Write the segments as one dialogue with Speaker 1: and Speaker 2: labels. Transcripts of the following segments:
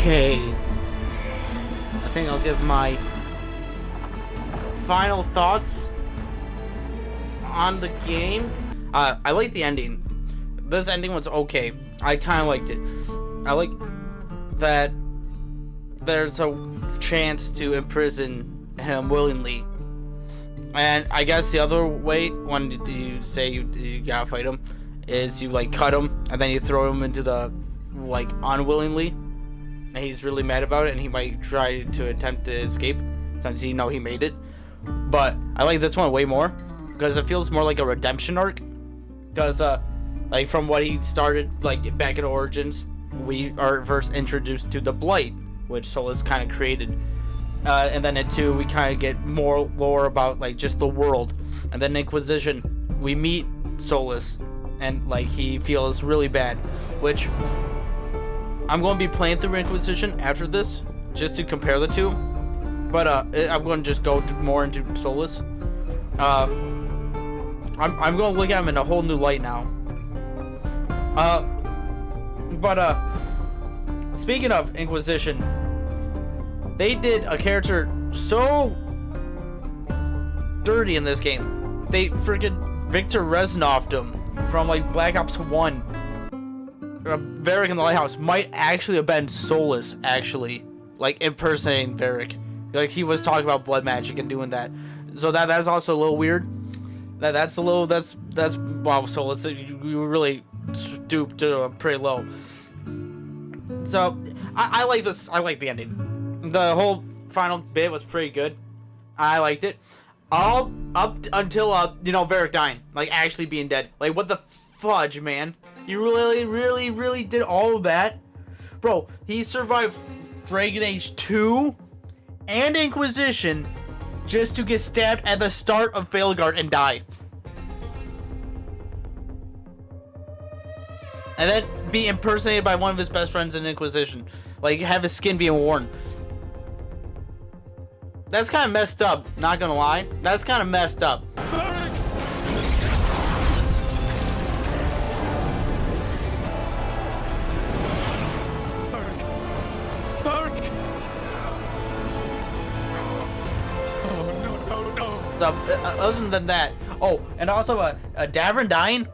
Speaker 1: Okay. I think I'll give my final thoughts on the game. I like the ending. This ending was okay. I kind of liked it. I like that there's a chance to imprison him willingly. And I guess the other way, when you say you gotta fight him, is you like cut him and then you throw him into the like unwillingly, and he's really mad about it and he might try to attempt to escape since he made it. But I like this one way more because it feels more like a redemption arc. Because like from what he started like back in Origins, we are first introduced to the Blight, which Solus kind of created. And then in 2, we kind of get more lore about like just the world. And then Inquisition, we meet Solus, and like he feels really bad, which I'm going to be playing through Inquisition after this just to compare the two. But I'm going to just go more into Solus. I'm going to look at him in a whole new light now. But speaking of Inquisition, they did a character so dirty in this game. They freaking Victor Reznoffed him from like Black Ops 1. Varric in the Lighthouse might actually have been Solus, actually, like impersonating Varric. Like he was talking about blood magic and doing that. So that's also a little weird. That's wow, Solus, you really stooped to pretty low. So I like this. I like the ending. The whole final bit was pretty good. I liked it. All up until Varric dying, like actually being dead. Like what the fudge, man? You really did all of that, bro? He survived Dragon Age 2 and Inquisition just to get stabbed at the start of Veilguard and die, and then be impersonated by one of his best friends in Inquisition. Like have his skin being worn. That's kind of messed up, not gonna lie. That's kind of messed up. So, other than that, oh, and also Davrin dying.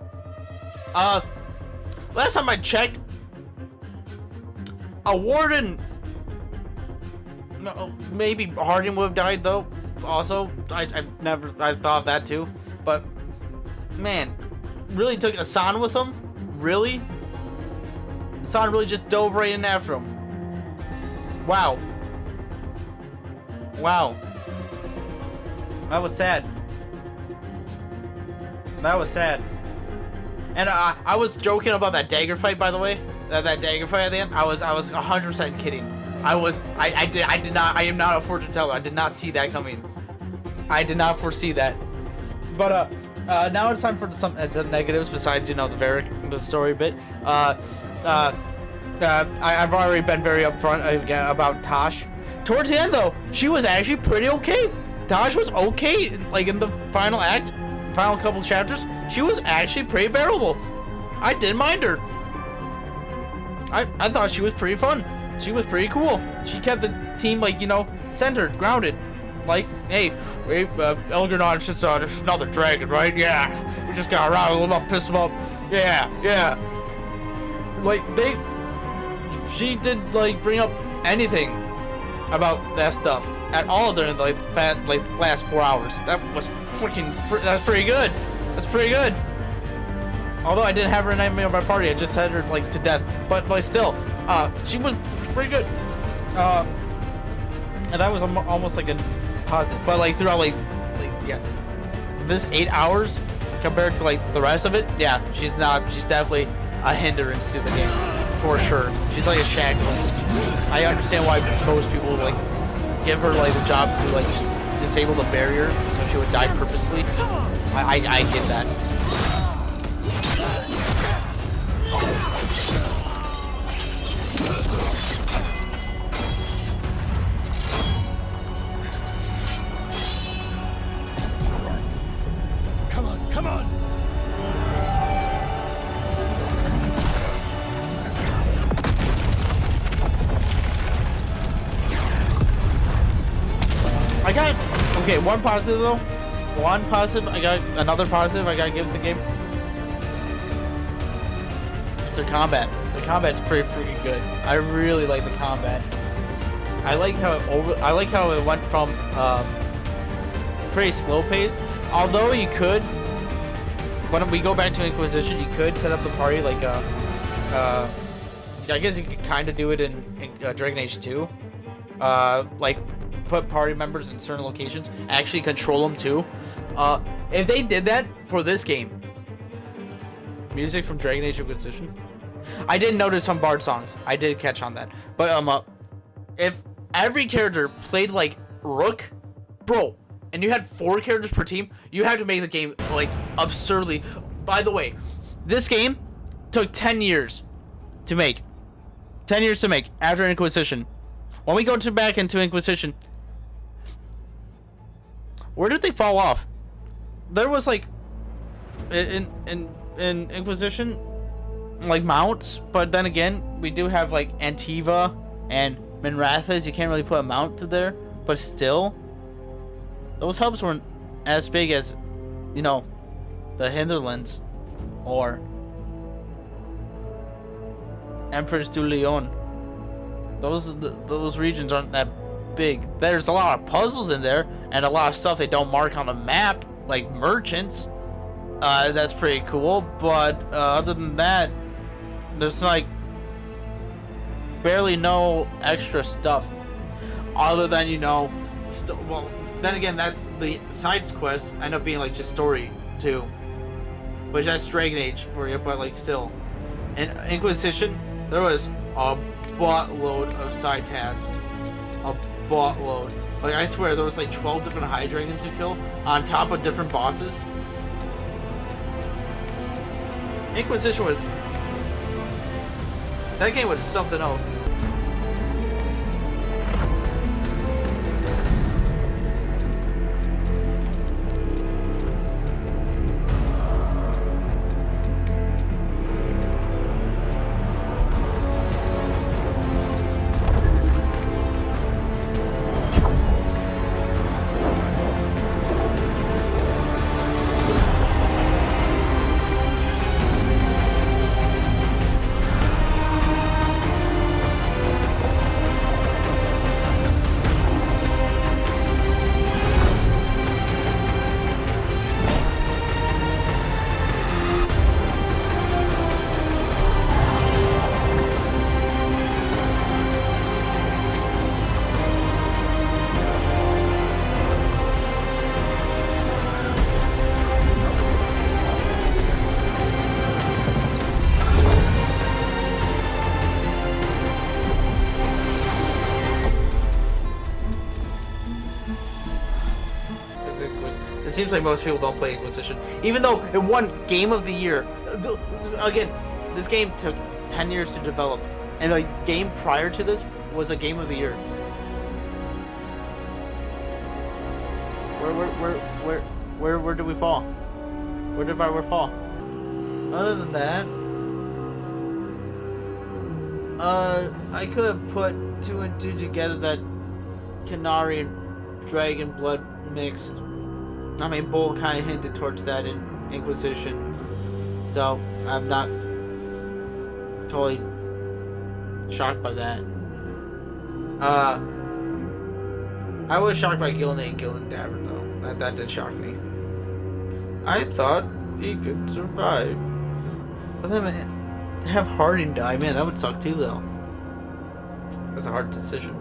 Speaker 1: Last time I checked, a warden. No, maybe Harding would have died though. Also, I thought of that too. But man, really took Asan with him. Really, Asan really just dove right in after him. Wow. That was sad. And I was joking about that dagger fight, by the way. That dagger fight at the end. I was 100% kidding. I am not a fortune teller. I did not see that coming. I did not foresee that. But now it's time for some the negatives besides the Varric the story bit. I've already been very upfront about Taash. Towards the end though, she was actually pretty okay. Taash was okay, like in the final act, final couple chapters. She was actually pretty bearable. I didn't mind her. I thought she was pretty fun. She was pretty cool. She kept the team like centered, grounded. Like, hey, Elgarnon's just another dragon, right? Yeah, we just gotta rile him up, piss him up. Yeah. Like she didn't like bring up anything about that stuff at all during the last 4 hours. That's pretty good. That's pretty good. Although I didn't have her in any of my party, I just had her like to death. But still, she was pretty good. And that was almost like a positive. But like throughout this 8 hours compared to like the rest of it, yeah, she's definitely a hindrance to the game for sure. She's like a shackle. I understand why most people would like give her like the job to like disable the barrier so she would die purposely. I get that.
Speaker 2: Come on!
Speaker 1: Okay, one positive though. One positive. Another positive I gotta give the game. It's their combat. The combat's pretty freaking good. I really like the combat. I like how it went from pretty slow paced. Although you could, when we go back to Inquisition, you could set up the party like I guess you could kind of do it in Dragon Age 2. Like put party members in certain locations, actually control them too. If they did that for this game, music from Dragon Age Inquisition, I did notice some bard songs. I did catch on that. But if every character played like Rook, bro, and you had 4 characters per team, you have to make the game like absurdly. By the way, this game took 10 years to make. 10 years to make after Inquisition. When we go back into Inquisition, where did they fall off? There was like in Inquisition like mounts, but then again we do have like Antiva and Minrathas. You can't really put a mount to there, but still those hubs weren't as big as, you know, the Hinterlands or Empress du Leon. Those regions aren't that big. There's a lot of puzzles in there and a lot of stuff they don't mark on the map, like merchants. That's pretty cool, but other than that, there's like barely no extra stuff other than, you know, well, then again, that the side quests end up being like just story too, which that's Dragon Age for you, but like still. In Inquisition, there was a buttload of side tasks. A buttload. Like, I swear, there was like 12 different high dragons to kill on top of different bosses. Inquisition was... that game was something else. It seems like most people don't play Inquisition, even though it won Game of the Year. Again, this game took 10 years to develop, and the game prior to this was a Game of the Year. Where did we fall? Where did Bioware fall? Other than that, I could have put 2 and 2 together that Canary and Dragon Blood mixed. I mean, Bull kind of hinted towards that in Inquisition, so I'm not totally shocked by that. I was shocked by Gildan and Gildan Davern, though. That did shock me. I thought he could survive, but then have Harding die. Man, that would suck too, though. That's a hard decision.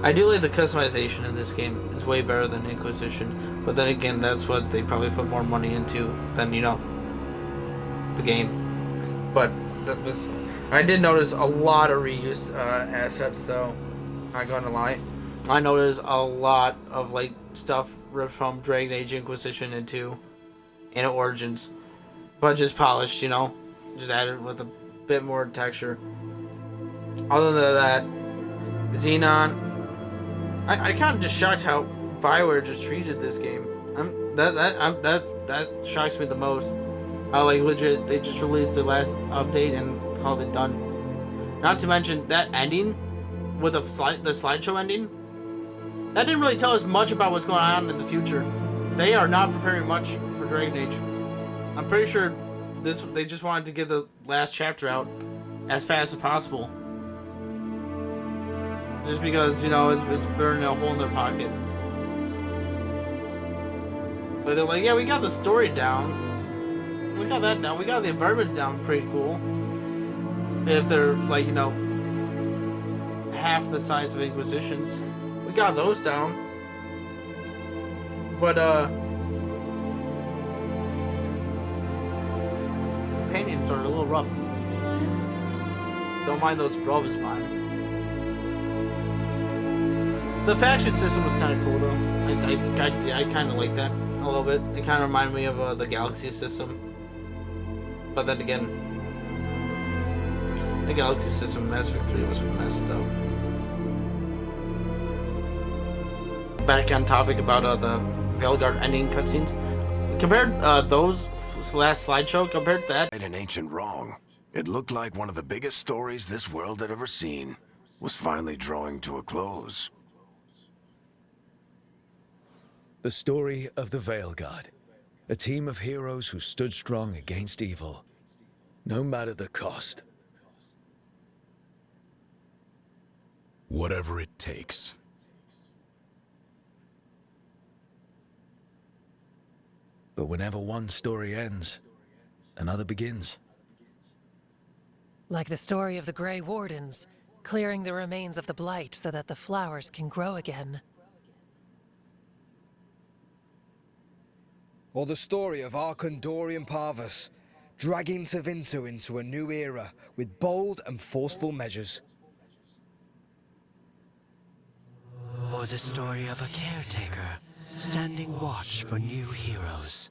Speaker 1: I do like the customization in this game. It's way better than Inquisition. But then again, that's what they probably put more money into than, you know, the game. But that was... I did notice a lot of reused assets, though. Not gonna lie. I noticed a lot of, like, stuff ripped from Dragon Age Inquisition into Origins. But just polished, you know? Just added with a bit more texture. Other than that, Xenon... I kind of just shocked how Bioware just treated this game. That shocks me the most. How, like, legit they just released the last update and called it done. Not to mention that ending with the slideshow ending, that didn't really tell us much about what's going on in the future. They are not preparing much for Dragon Age. I'm pretty sure they just wanted to get the last chapter out as fast as possible. Just because, it's burning a hole in their pocket. But they're like, yeah, we got the story down. We got that down. We got the environments down pretty cool. If they're, like, half the size of Inquisitions. We got those down. But, companions are a little rough. Don't mind those brothers, man. The faction system was kind of cool, though. I kind of like that a little bit. It kind of reminded me of the Galaxy system. But then again, the Galaxy system in Mass Effect 3 was messed up. Back on topic about the Veilguard ending cutscenes. Compared those last slideshow, compared to that.
Speaker 2: An ancient wrong. It looked like one of the biggest stories this world had ever seen was finally drawing to a close.
Speaker 3: The story of the Veilguard, a team of heroes who stood strong against evil, no matter the cost.
Speaker 4: Whatever it takes.
Speaker 3: But whenever one story ends, another begins.
Speaker 5: Like the story of the Grey Wardens, clearing the remains of the Blight so that the flowers can grow again.
Speaker 6: Or the story of Arcandorian Parvus, dragging Tevinter into a new era with bold and forceful measures.
Speaker 7: Or the story of a caretaker, standing watch for new heroes.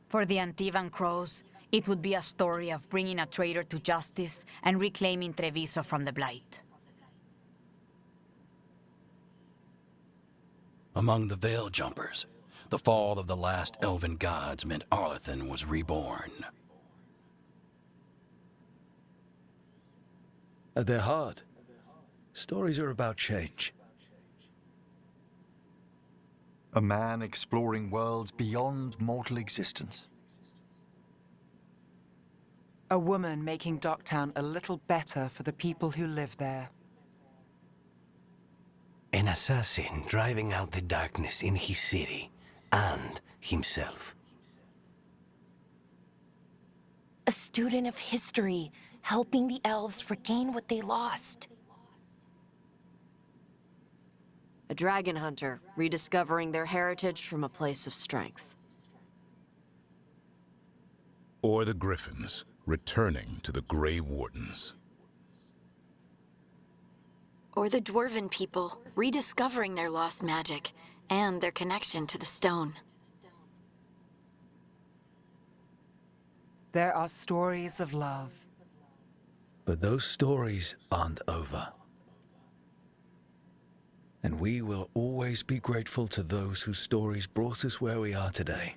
Speaker 8: For the Antivan Crows, it would be a story of bringing a traitor to justice and reclaiming Treviso from the Blight.
Speaker 9: Among the Veil Jumpers, the fall of the last elven gods meant Arlathan was reborn.
Speaker 3: At their heart, stories are about change.
Speaker 10: A man exploring worlds beyond mortal existence.
Speaker 11: A woman making Docktown a little better for the people who live there.
Speaker 7: An assassin driving out the darkness in his city and himself.
Speaker 12: A student of history, helping the elves regain what they lost.
Speaker 13: A dragon hunter, rediscovering their heritage from a place of strength.
Speaker 4: Or the Griffins, returning to the Grey Wardens.
Speaker 12: Or the Dwarven people, rediscovering their lost magic and their connection to the stone.
Speaker 11: There are stories of love.
Speaker 3: But those stories aren't over. And we will always be grateful to those whose stories brought us where we are today.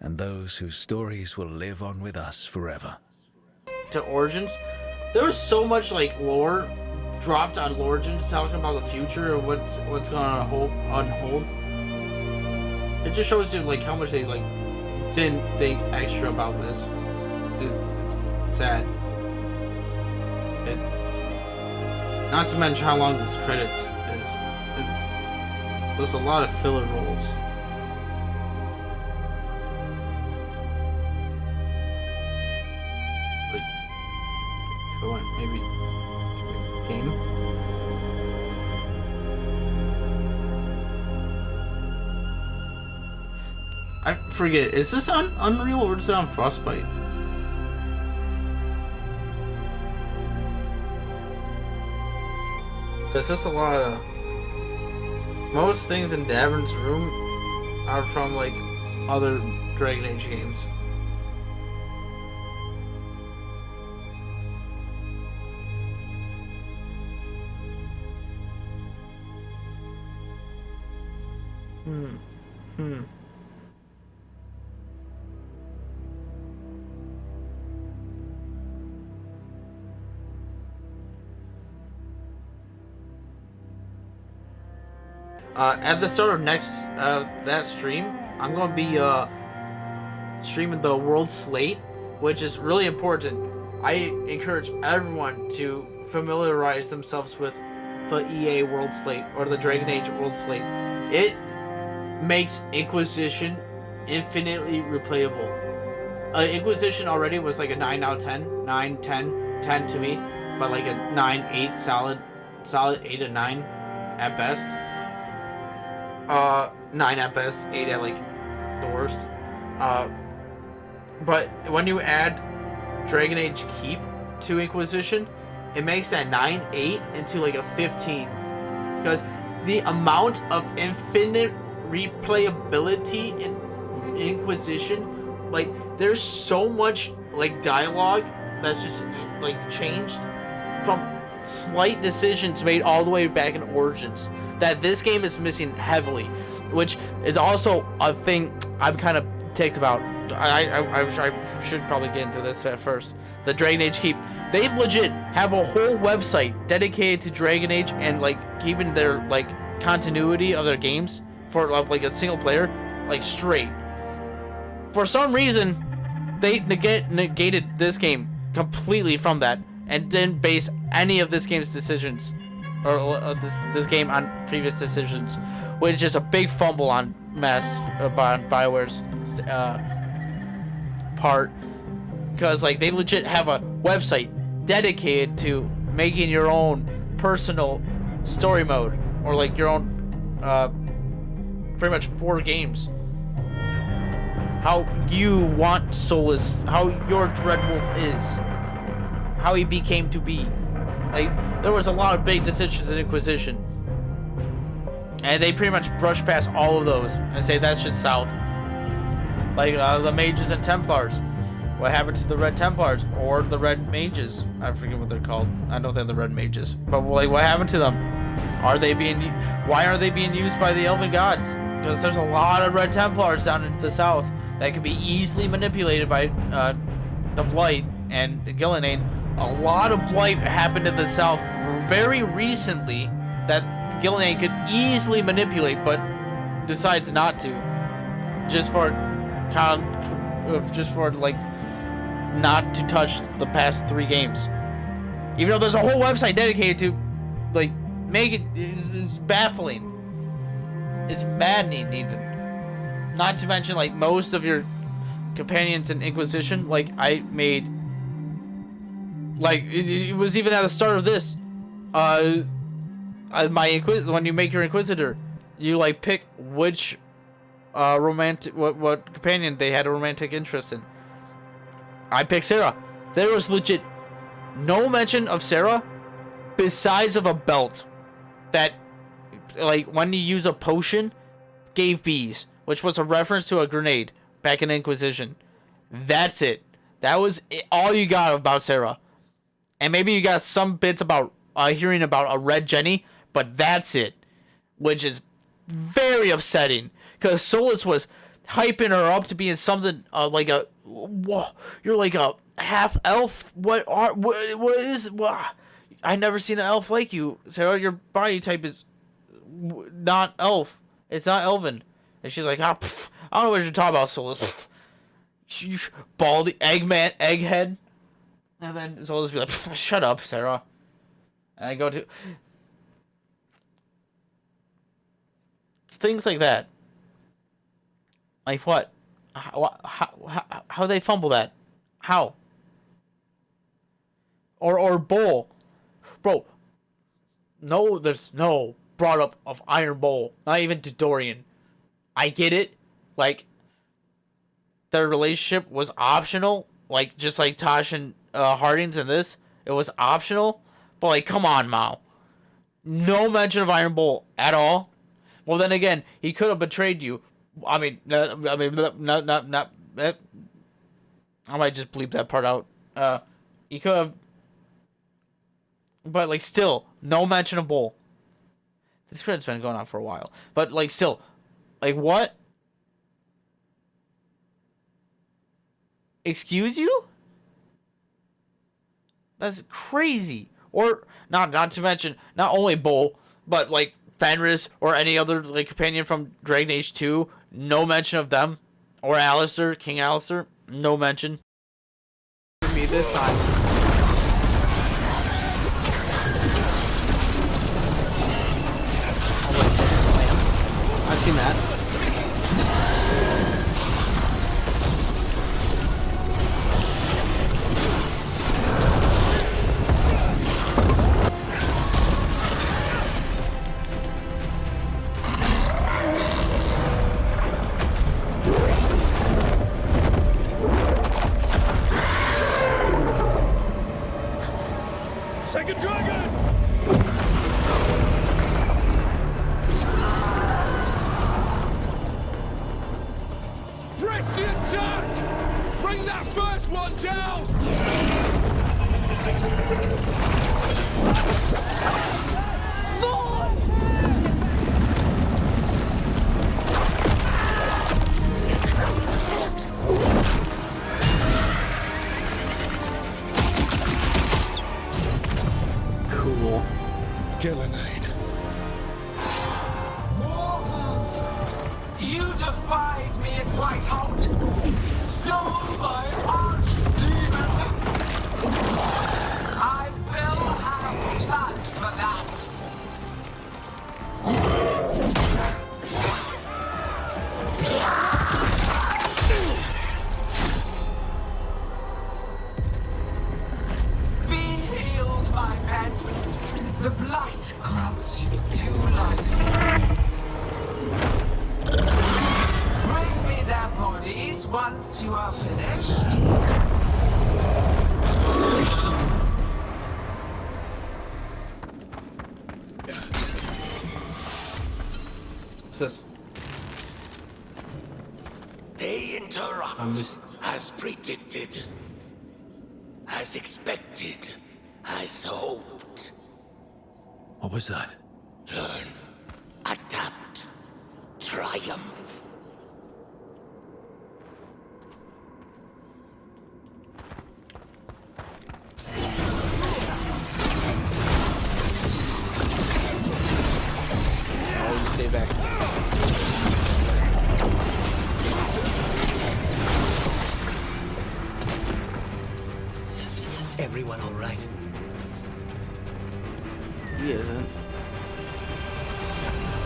Speaker 3: And those whose stories will live on with us forever.
Speaker 1: To Origins, there was so much lore dropped on Origins talking about the future and what's going on hold. It just shows you how much they didn't think extra about this. It's sad. Not to mention how long this credits is. There's a lot of filler roles. Come on, maybe game. I forget. Is this on Unreal or is it on Frostbite? Because there's a lot of... Most things in Davern's room are from, other Dragon Age games. At the start of next that stream, I'm going to be streaming the World Slate, which is really important. I encourage everyone to familiarize themselves with the EA World Slate or the Dragon Age World Slate. It makes Inquisition infinitely replayable. Inquisition already was like a 9 out of 10, 9, 10, 10 to me, but like a 9, 8, solid 8 and 9 at best. 9 at best, 8 at like the worst. But when you add Dragon Age Keep to Inquisition, it makes that 9, 8 into like a 15. Because the amount of infinite replayability in Inquisition, like there's so much like dialogue that's just like changed from slight decisions made all the way back in Origins that this game is missing heavily, which is also a thing I'm kind of ticked about. I should probably get into this at first. The Dragon Age Keep, they legit have a whole website dedicated to Dragon Age and like keeping their like continuity of their games for like a single player like straight. For some reason, they negated this game completely from that and didn't base any of this game's decisions or this game on previous decisions, which is a big fumble on Bioware's part, because like they legit have a website dedicated to making your own personal story mode or like your own pretty much 4 games. How you want Solus, how your Dreadwolf is, how he became to be. Like, there was a lot of big decisions in Inquisition, and they pretty much brush past all of those and say that's just south. Like the Mages and Templars. What happened to the Red Templars or the Red Mages? I forget what they're called. I don't think they're Red Mages, but like, what happened to them? Are they being? Why are they being used by the Elven Gods? Because there's a lot of Red Templars down in the south that could be easily manipulated by the Blight and Gillenane. A lot of Blight happened in the south very recently that Gillenane could easily manipulate, but decides not to, just for like not to touch the past 3 games. Even though there's a whole website dedicated to like make it is baffling. It's maddening even. Not to mention like most of your companions in Inquisition, like I made like it was even at the start of this when you make your Inquisitor, you like pick which romantic what companion they had a romantic interest in. I picked Sarah. There was legit no mention of Sarah besides of a belt that like when you use a potion gave bees, which was a reference to a grenade back in Inquisition. That's it. That was it, all you got about Sarah. And maybe you got some bits about hearing about a red Jenny, but that's it, which is very upsetting because Solus was hyping her up to being something like a whoa, you're like a half elf. What is I never seen an elf like you, Sarah. Your body type is not elf. It's not elven. And she's like, I don't know what you're talking about, Solus. Baldy egghead. And then Solus be like, shut up, Sarah. And I go to things like that. Like what? How they fumble that? How? Or Bowl, bro. No, there's no brought up of Iron Bowl. Not even to Dorian. I get it. Like their relationship was optional. Like just like Taash and Harding's in this, it was optional. But like, come on, Mao. No mention of Iron Bowl at all. Well, then again, he could have betrayed you. I might just bleep that part out. He could have, but like, still, no mention of Bowl. This credit's been going on for a while, but like, still, like, what? Excuse you? That's crazy. Or not to mention not only Bowl, but like Fenris or any other like companion from Dragon Age 2. No mention of them. Or Alistair, King Alistair. No mention. Me this time. I've seen that.
Speaker 3: Second dragon!
Speaker 14: Press the attack! Bring that first one down!
Speaker 1: Cool.
Speaker 3: Gillenade.
Speaker 14: Mortals! You defied me at Whitehout! Stole my archdemon! I will have blood for that! Be healed, my pet! The blight grants you new life. Bring me their bodies once you are finished.
Speaker 1: What's this?
Speaker 15: They interrupt, as predicted, as expected, as hoped.
Speaker 3: What was that?
Speaker 15: Learn, adapt, triumph.
Speaker 1: Always stay back.
Speaker 15: Everyone all right?
Speaker 1: He isn't.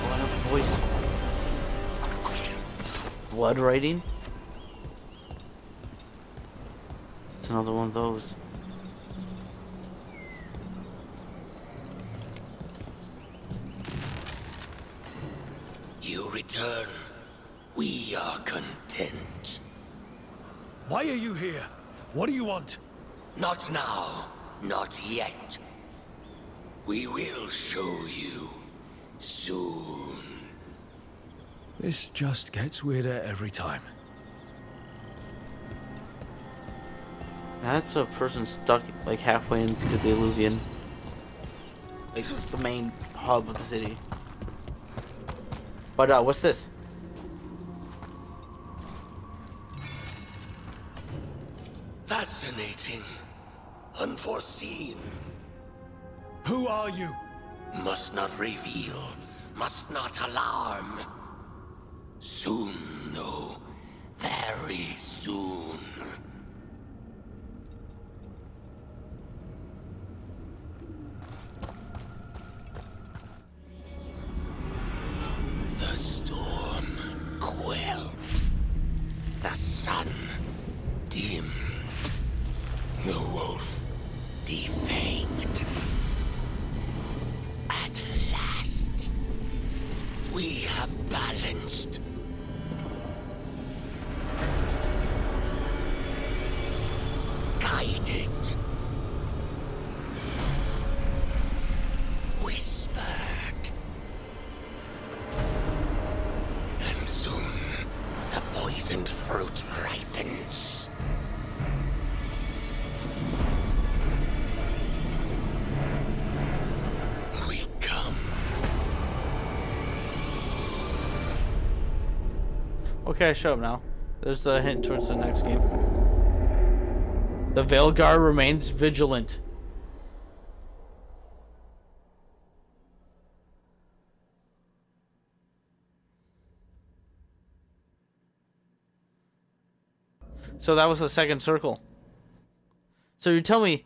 Speaker 1: What a voice. Blood writing? It's another one of those.
Speaker 15: You return. We are content.
Speaker 3: Why are you here? What do you want?
Speaker 15: Not now. Not yet. We will show you soon.
Speaker 3: This just gets weirder every time.
Speaker 1: That's a person stuck like halfway into the Illuvian. Like the main hub of the city. But what's this?
Speaker 15: Fascinating. Unforeseen.
Speaker 3: Who are you?
Speaker 15: Must not reveal. Must not alarm. Soon, though. Very soon. The storm quelled. The sun dimmed. The wolf defanged. At last, we have balanced. Guided. Whispered. And soon, the poisoned fruit ripens. We come.
Speaker 1: Okay, show up now. There's a hint towards the next game. The Veilguard remains vigilant. So that was the second circle. So you tell me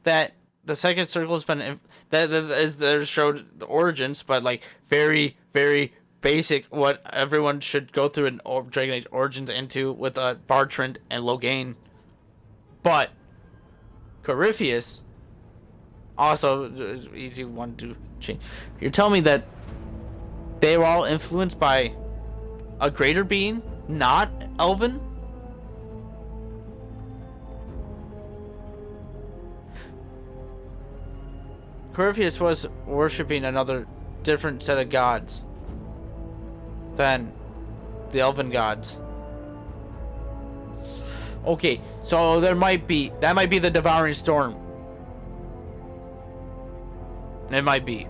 Speaker 1: that the second circle has been that showed the origins, but like very, very basic what everyone should go through in Dragon Age Origins into with Bartrand and Loghain. But Corypheus also easy one to change. You're telling me that they were all influenced by a greater being, not Elven? Corypheus was worshipping another different set of gods than the Elven gods. Okay, so that might be the Devouring Storm. It might be.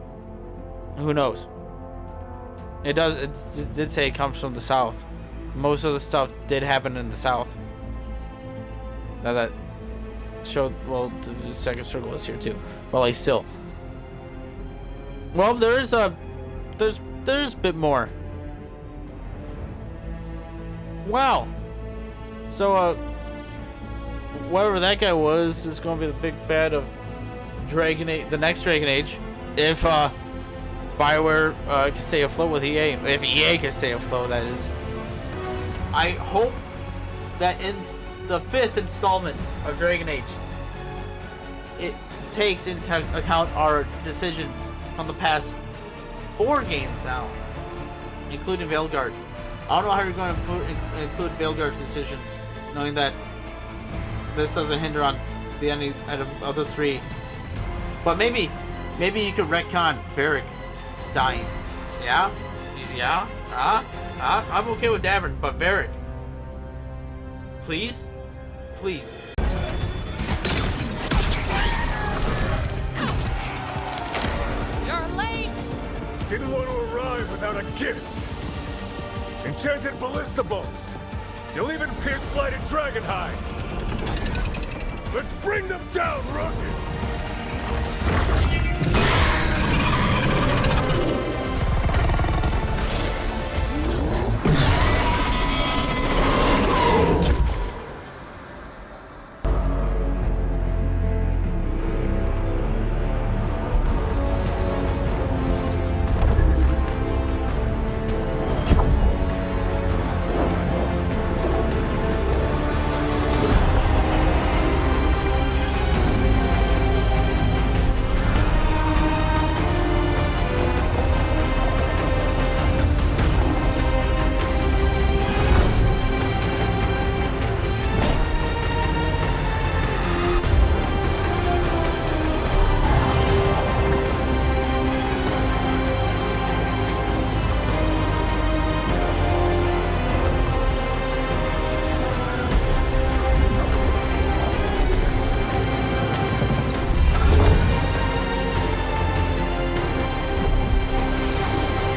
Speaker 1: Who knows? It did say it comes from the south. Most of the stuff did happen in the south. Now that showed, well, the second circle is here too. But like still. Well, there's a bit more. Wow. So whatever that guy was is going to be the big bad of Dragon Age, the next Dragon Age, if Bioware can stay afloat with EA. If EA can stay afloat, that is. I hope that in the 5th installment of Dragon Age, it takes into account our decisions from the past 4 games now, including Veilguard. I don't know how you're going to include Veilguard's decisions, knowing that this doesn't hinder on the ending of the other 3. But maybe you could retcon Varric dying. Yeah? Yeah? I'm okay with Davern, but Varric. Please? Please.
Speaker 14: You're late!
Speaker 16: Didn't want to arrive without a gift. Enchanted ballista bolts. You'll even pierce blighted dragonhide. Let's bring them down, Rook!